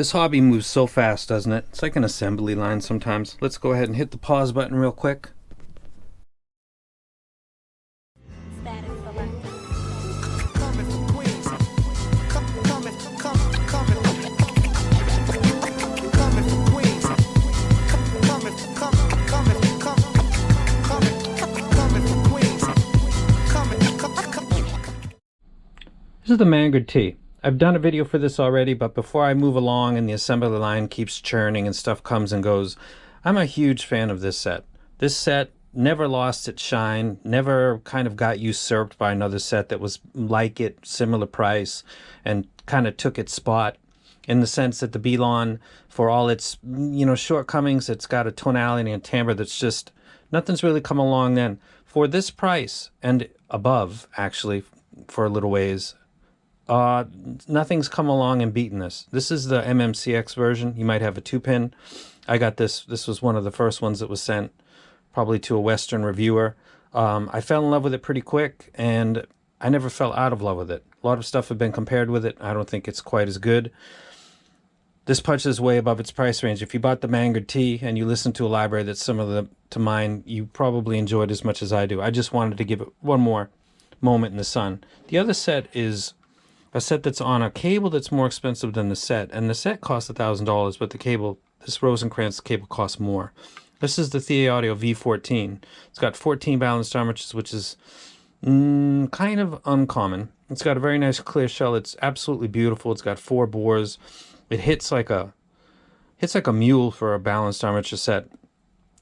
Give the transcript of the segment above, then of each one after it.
This hobby moves so fast, doesn't it? It's like an assembly line sometimes. Let's go ahead and hit the pause button real quick. This is the Mangird TEA. I've done a video for this already, but before I move along and the assembly line keeps churning and stuff comes and goes, I'm a huge fan of this set. This set never lost its shine, never kind of got usurped by another set that was like it, similar price, and kind of took its spot in the sense that the Belon, for all its, shortcomings, it's got a tonality and timbre that's just, nothing's really come along then. For this price, and above, actually, for a little ways, nothing's come along and beaten this. This is the MMCX version. You might have a 2-pin. I got this. This was one of the first ones that was sent probably to a Western reviewer. I fell in love with it pretty quick, and I never fell out of love with it. A lot of stuff have been compared with it. I don't think it's quite as good. This punches way above its price range. If you bought the Mangird TEA and you listened to a library that's similar to mine, you probably enjoyed as much as I do. I just wanted to give it one more moment in the sun. The other set is a set that's on a cable that's more expensive than the set, and the set costs $1,000, but the cable, this Rosencrantz cable, costs more. This is the Thieaudio V14. It's got 14 balanced armatures, which is kind of uncommon. It's got a very nice clear shell. It's absolutely beautiful. It's got 4 bores. It hits like a mule for a balanced armature set.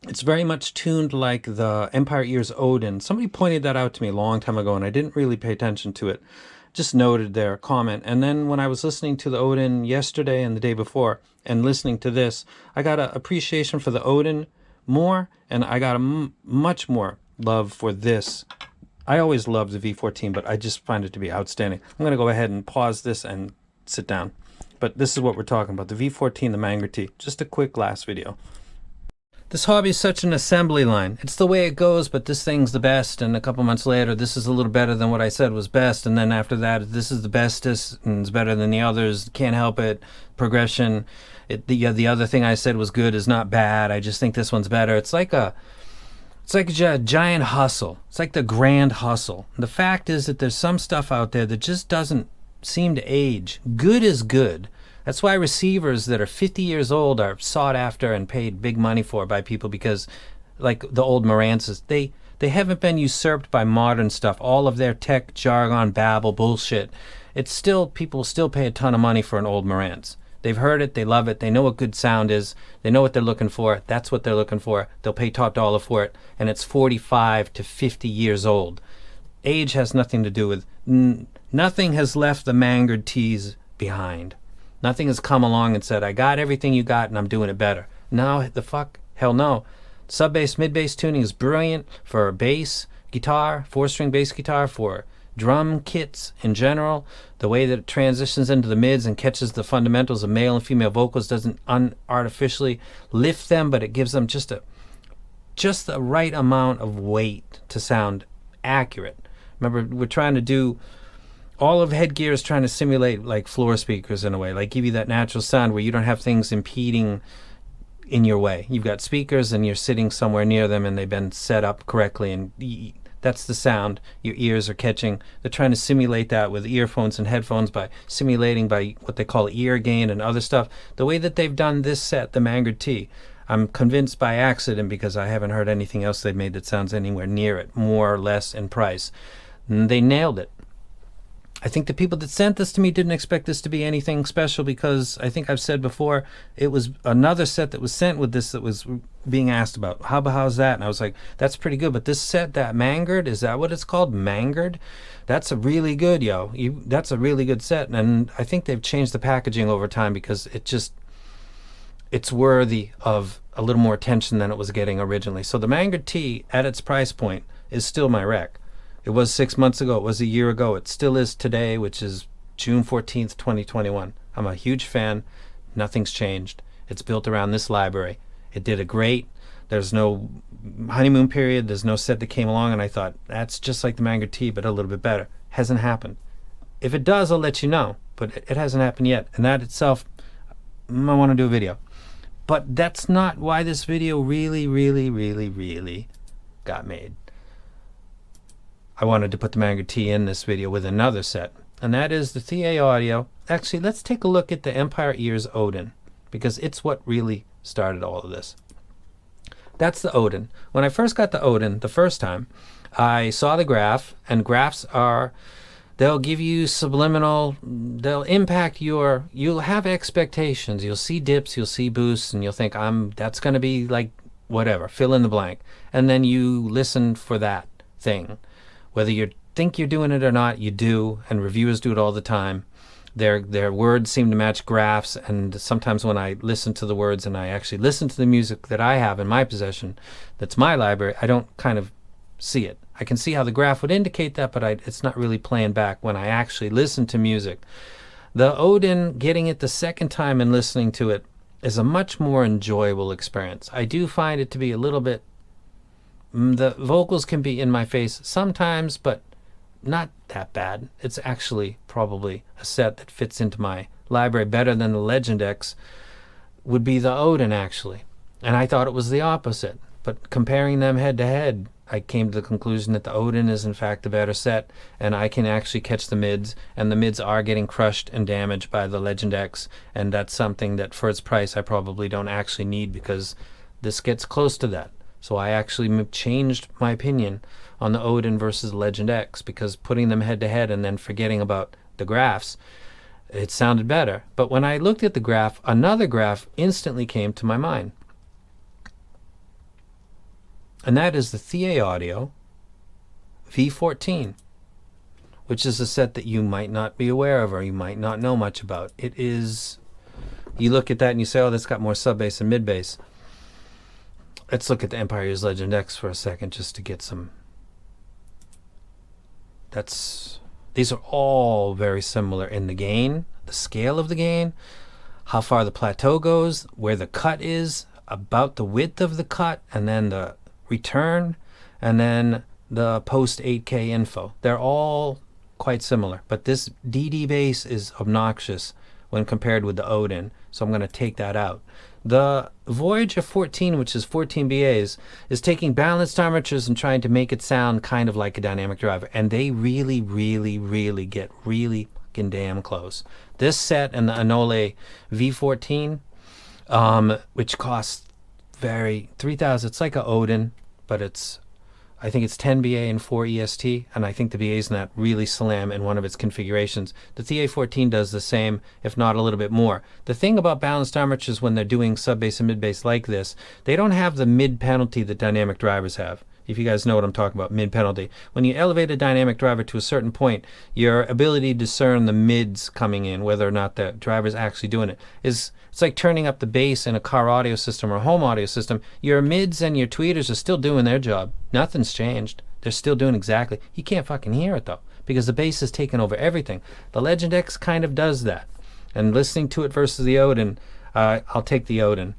It's very much tuned like the Empire Ears Odin. Somebody pointed that out to me a long time ago, and I didn't really pay attention to it. Just noted their comment. And then when I was listening to the Odin yesterday and the day before and listening to this, I got an appreciation for the Odin more, and I got a much more love for this. I always loved the V14, but I just find it to be outstanding. I'm going to go ahead and pause this and sit down. But this is what we're talking about, the V14, the Mangird TEA. Just a quick last video. This hobby is such an assembly line. It's the way it goes, but this thing's the best, and a couple months later, this is a little better than what I said was best, and then after that, this is the bestest, and it's better than the others. Can't help it. Progression. The other thing I said was good is not bad. I just think this one's better. It's like a giant hustle. It's like the grand hustle. The fact is that there's some stuff out there that just doesn't seem to age. Good is good. That's why receivers that are 50 years old are sought after and paid big money for by people, because, like the old Marantzes, they haven't been usurped by modern stuff. All of their tech jargon, babble, bullshit. It's still, people still pay a ton of money for an old Marantz. They've heard it, they love it, they know what good sound is, they know what they're looking for, that's what they're looking for, they'll pay top dollar for it, and it's 45 to 50 years old. Age has nothing to do with, nothing has left the Mangird TEAs behind. Nothing has come along and said, I got everything you got and I'm doing it better. No, the fuck? Hell no. Sub-bass, mid-bass tuning is brilliant for bass guitar, 4-string bass guitar, for drum kits in general. The way that it transitions into the mids and catches the fundamentals of male and female vocals doesn't unartificially lift them, but it gives them just the right amount of weight to sound accurate. Remember, we're trying to do, all of headgear is trying to simulate like floor speakers in a way, like give you that natural sound where you don't have things impeding in your way. You've got speakers and you're sitting somewhere near them and they've been set up correctly, and that's the sound your ears are catching. They're trying to simulate that with earphones and headphones by simulating by what they call ear gain and other stuff. The way that they've done this set, the Mangird TEA, I'm convinced by accident, because I haven't heard anything else they've made that sounds anywhere near it, more or less in price. And they nailed it. I think the people that sent this to me didn't expect this to be anything special, because I think I've said before, it was another set that was sent with this that was being asked about. How's that? And I was like, that's pretty good. But this set, that Mangird, is that what it's called? Mangird? That's a really good, that's a really good set. And I think they've changed the packaging over time, because it's worthy of a little more attention than it was getting originally. So the Mangird TEA at its price point is still my rec. It was 6 months ago. It was a year ago. It still is today, which is June 14th, 2021. I'm a huge fan. Nothing's changed. It's built around this library. It did a great. There's no honeymoon period. There's no set that came along, and I thought, that's just like the Mangird TEA, but a little bit better. Hasn't happened. If it does, I'll let you know, but it hasn't happened yet. And that itself, I want to do a video. But that's not why this video really got made. I wanted to put the Mangird TEA in this video with another set, and that is the Thieaudio. Actually, let's take a look at the Empire Ears Odin, because it's what really started all of this. That's the Odin. When I first got the Odin the first time, I saw the graph, and graphs are, they'll give you subliminal, they'll impact you'll have expectations. You'll see dips, you'll see boosts, and you'll think, that's going to be like whatever, fill in the blank. And then you listen for that thing. Whether you think you're doing it or not, you do, and reviewers do it all the time. Their words seem to match graphs, and sometimes when I listen to the words and I actually listen to the music that I have in my possession, that's my library, I don't kind of see it. I can see how the graph would indicate that, but it's not really playing back when I actually listen to music. The Odin, getting it the second time and listening to it, is a much more enjoyable experience. I do find it to be a little bit, the vocals can be in my face sometimes, but not that bad. It's actually probably a set that fits into my library better than the Legend X would be the Odin, actually. And I thought it was the opposite. But comparing them head to head, I came to the conclusion that the Odin is in fact the better set, and I can actually catch the mids, and the mids are getting crushed and damaged by the Legend X, and that's something that for its price I probably don't actually need, because this gets close to that. So I actually changed my opinion on the Odin versus Legend X, because putting them head to head and then forgetting about the graphs, it sounded better. But when I looked at the graph, another graph instantly came to my mind. And that is the Thieaudio V14, which is a set that you might not be aware of or you might not know much about. It is, you look at that and you say, oh, that's got more sub-bass and mid-bass. Let's look at the Empire Ears Legend X for a second just to get some. These are all very similar in the gain, the scale of the gain, how far the plateau goes, where the cut is, about the width of the cut, and then the return, and then the post 8K info. They're all quite similar, but this DD bass is obnoxious when compared with the Odin, so I'm going to take that out. The Voyager 14, which is 14 BAs, is taking balanced armatures and trying to make it sound kind of like a dynamic driver, and they really get really fucking damn close. This set and the Anole V14, which costs $3,000, it's like a Odin, but I think it's 10 BA and 4 EST, and I think the BAs in that really slam in one of its configurations. The Thie 14 does the same, if not a little bit more. The thing about balanced armatures when they're doing sub-bass and mid-bass like this, they don't have the mid-penalty that dynamic drivers have. If you guys know what I'm talking about, mid-penalty. When you elevate a dynamic driver to a certain point, your ability to discern the mids coming in, whether or not the driver's actually doing it, it's like turning up the bass in a car audio system or a home audio system. Your mids and your tweeters are still doing their job. Nothing's changed. They're still doing exactly. You can't fucking hear it though, because the bass has taken over everything. The Legend X kind of does that. And listening to it versus the Odin, I'll take the Odin.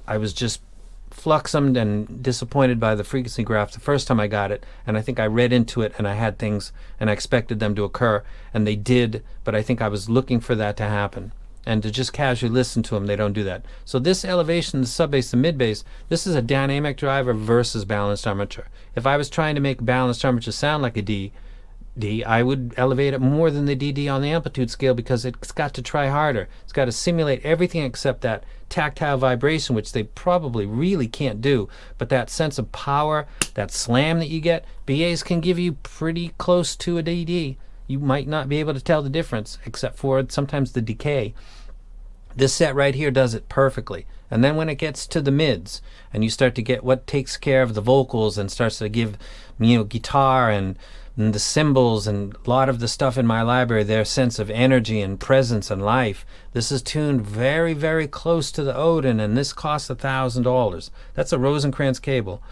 I was just fluxumed and disappointed by the frequency graph the first time I got it, and I think I read into it and I had things and I expected them to occur, and they did, but I think I was looking for that to happen. And to just casually listen to them, they don't do that. So this elevation, the sub-bass, the mid-bass, this is a dynamic driver versus balanced armature. If I was trying to make balanced armature sound like a D, I would elevate it more than the DD on the amplitude scale, because it's got to try harder. It's got to simulate everything except that tactile vibration, which they probably really can't do. But that sense of power, that slam that you get, BAs can give you pretty close to a DD. You might not be able to tell the difference, except for sometimes the decay. This set right here does it perfectly. And then when it gets to the mids, and you start to get what takes care of the vocals and starts to give, guitar and the cymbals and a lot of the stuff in my library, their sense of energy and presence and life, this is tuned very close to the Odin, and this costs $1,000. That's a Rosencrantz cable,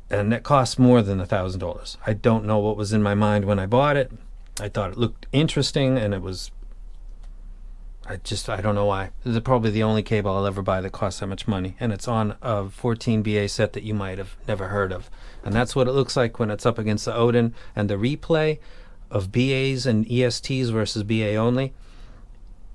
and that costs more than $1,000. I don't know what was in my mind when I bought it. I thought it looked interesting, and it was, I don't know why. This is probably the only cable I'll ever buy that costs that much money, and it's on a 14 BA set that you might have never heard of. And that's what it looks like when it's up against the Odin, and the replay of BAs and ESTs versus BA only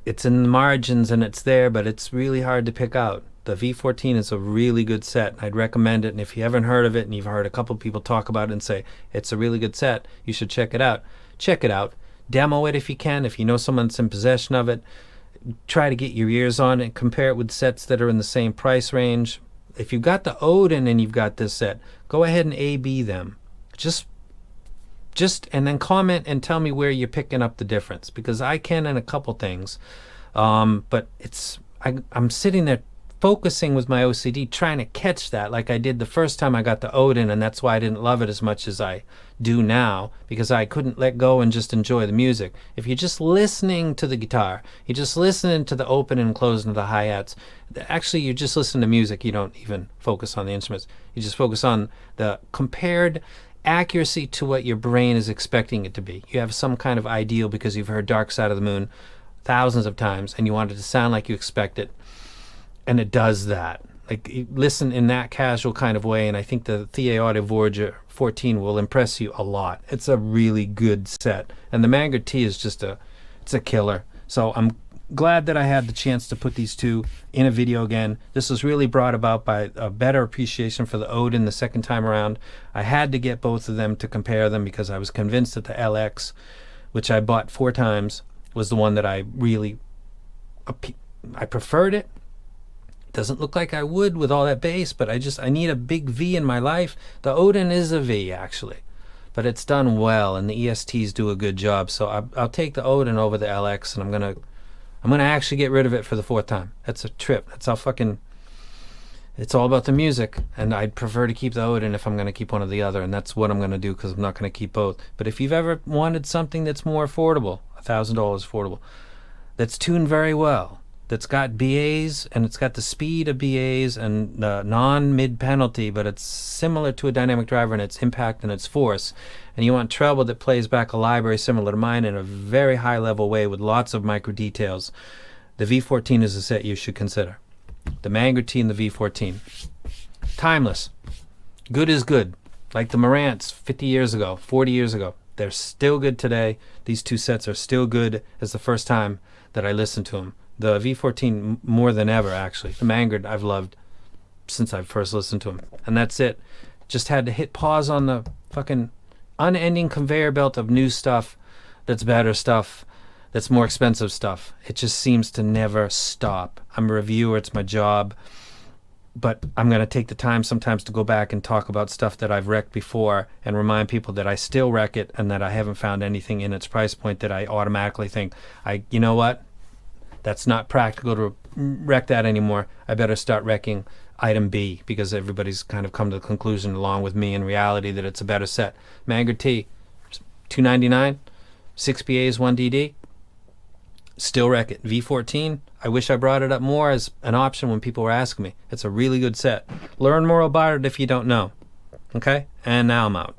it's in the margins and it's there, but it's really hard to pick out. The V14 is a really good set. I'd recommend it, and if you haven't heard of it and you've heard a couple people talk about it and say it's a really good set, you should check it out. Check it out. Demo it if you can. If you know someone that's in possession of it, try to get your ears on it. Compare it with sets that are in the same price range. If you've got the Odin and you've got this set, go ahead and A/B them. Just and then comment and tell me where you're picking up the difference, because I can in a couple things, but I'm sitting there focusing with my OCD trying to catch that, like I did the first time I got the Odin, and that's why I didn't love it as much as I do now, because I couldn't let go and just enjoy the music. If you're just listening to the guitar, you're just listening to the open and closing of the hi-hats, actually you're just listening to music. You don't even focus on the instruments. You just focus on the compared accuracy to what your brain is expecting it to be. You have some kind of ideal because you've heard Dark Side of the Moon thousands of times and you want it to sound like you expect it, and it does that. Like, you listen in that casual kind of way, and I think the Thieaudio V14 will impress you a lot. It's a really good set, and the Mangird TEA is just it's a killer. So I'm glad that I had the chance to put these two in a video again. This was really brought about by a better appreciation for the Odin the second time around. I had to get both of them to compare them because I was convinced that the LX, which I bought 4 times, was the one that I preferred it. Doesn't look like I would with all that bass, but I need a big V in my life. The Odin is a V, actually, but it's done well, and the ESTs do a good job. So I'll take the Odin over the LX, and I'm gonna actually get rid of it for the 4th time. That's a trip. That's how fucking. It's all about the music, and I'd prefer to keep the Odin if I'm gonna keep one or the other, and that's what I'm gonna do, because I'm not gonna keep both. But if you've ever wanted something that's more affordable, $1,000 affordable, that's tuned very well, that's got BAs, and it's got the speed of BAs and the non-mid penalty, but it's similar to a dynamic driver in its impact and its force, and you want treble that plays back a library similar to mine in a very high level way with lots of micro details, the V14 is a set you should consider. The Mangird TEA and the V14. Timeless. Good is good. Like the Marantz 50 years ago, 40 years ago. They're still good today. These two sets are still good as the first time that I listened to them. The V14 more than ever, actually. The Mangird I've loved since I first listened to him. And that's it. Just had to hit pause on the fucking unending conveyor belt of new stuff that's better stuff, that's more expensive stuff. It just seems to never stop. I'm a reviewer. It's my job. But I'm going to take the time sometimes to go back and talk about stuff that I've wrecked before and remind people that I still wreck it and that I haven't found anything in its price point that I automatically think, you know what? That's not practical to wreck that anymore. I better start wrecking item B, because everybody's kind of come to the conclusion along with me in reality that it's a better set. Mangird TEA, $299, 6 BAs, 1 DD. Still wreck it. V14, I wish I brought it up more as an option when people were asking me. It's a really good set. Learn more about it if you don't know. Okay? And now I'm out.